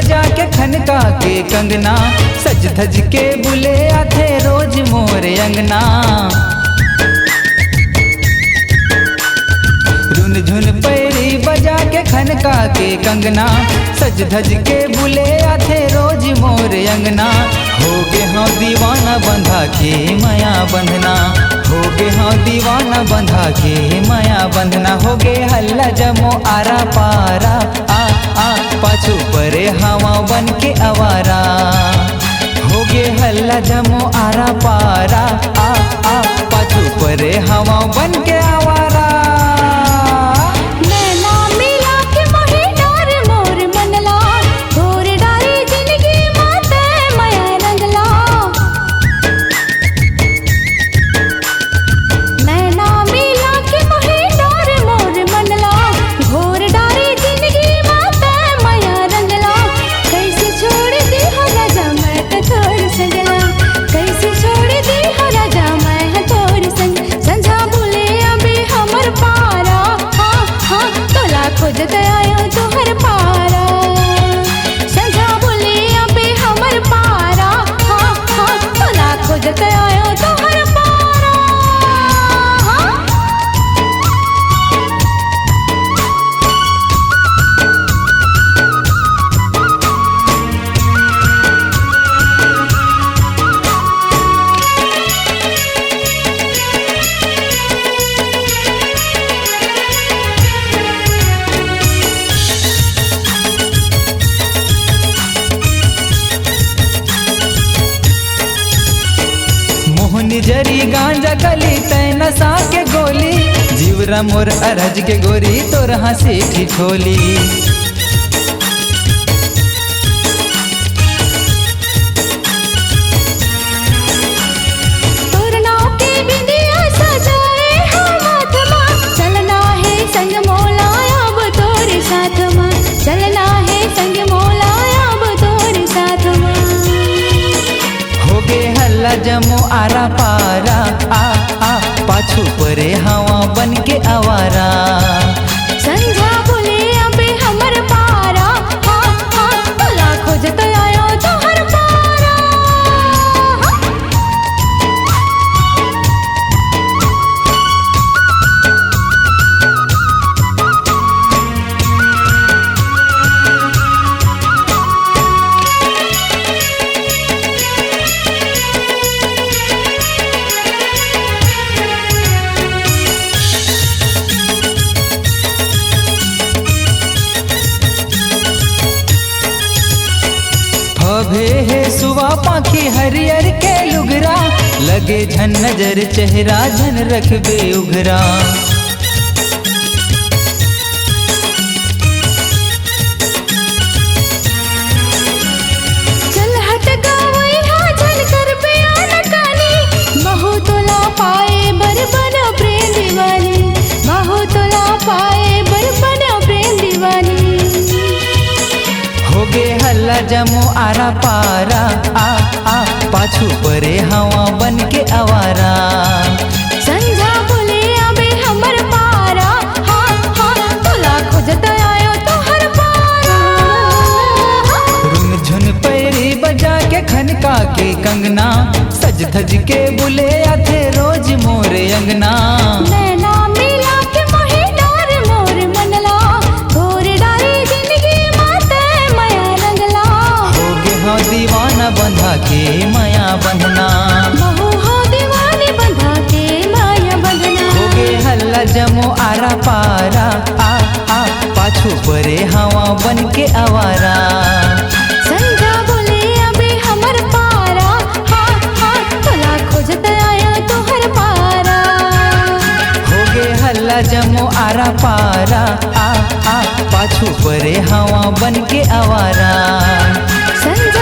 बजा के खनका के कंगना, सज धज के बुले आथे रोज मोर अंगना। रुन झुन पैरी बजा के खनका के कंगना, सज धज के बुले आथे रोज मोर अंगना। होगे हाँ दीवाना बंधा के माया बंधना, होगे हाँ दीवाना बंधा के माया बंधना। होगे हल्ला जमो आरा पारा, आ पाछू परे हवा बन के आवारा। होगे हल्ला जमो आरा पारा, आ पाछू परे हवा बन के आवारा। जरी गांजा कली तय नशा के गोली, जीवरा मोर अरज के गोरी तोर हंसी ठिठोली। तोर नाव के बिंदिया सजाए हाथ मां, चलना है संग मोलाया अब तोर साथ मां, चलना है संग मोलाया अब तोर साथ मां। होगे हल्ला जमो आरा पारा, आ पाछू परे हवा बन के आवारा। संझा बोले अबे हमर पारा, तोला खोजत आयो तोहर पारा। भे है सुवा पाखी हरियर के लुगरा, लगे झन नजर चेहरा झन रखबे उघरा। चल हट गवई हा झन कर पे आनकानी, बहु तोला पाए बरबन प्रेम दीवानी, बहु तोला पाए बरबन प्रेम दीवानी। होगे हल्ला जमो आरा पारा, आ पाछू परे हवा बन के आवारा। संझा बोले अबे हमर पारा, तोला खोजत आयो तोहर पारा। रुन झुन पैरी बजा के खनका के कंगना, सज धज के बुले आथे रोज मोर अंगना। नैना मिला के मोहे डार मोर मनला, तोर डारे जिंदगी माते माया रंगला। होगे हाँ दीवाना बंधा के माया बंधना, बहु हो दीवानी बंधा के माया बंधना। होगे हल्ला जमो आरा पारा, आ पाछू परे हवा बन के आवारा। संझा बोले अबे हमर पारा, तोला खोजत आया तोहर पारा। होगे हल्ला जमो आरा पारा, आ पाछू परे हवा बन के आवारा। संझा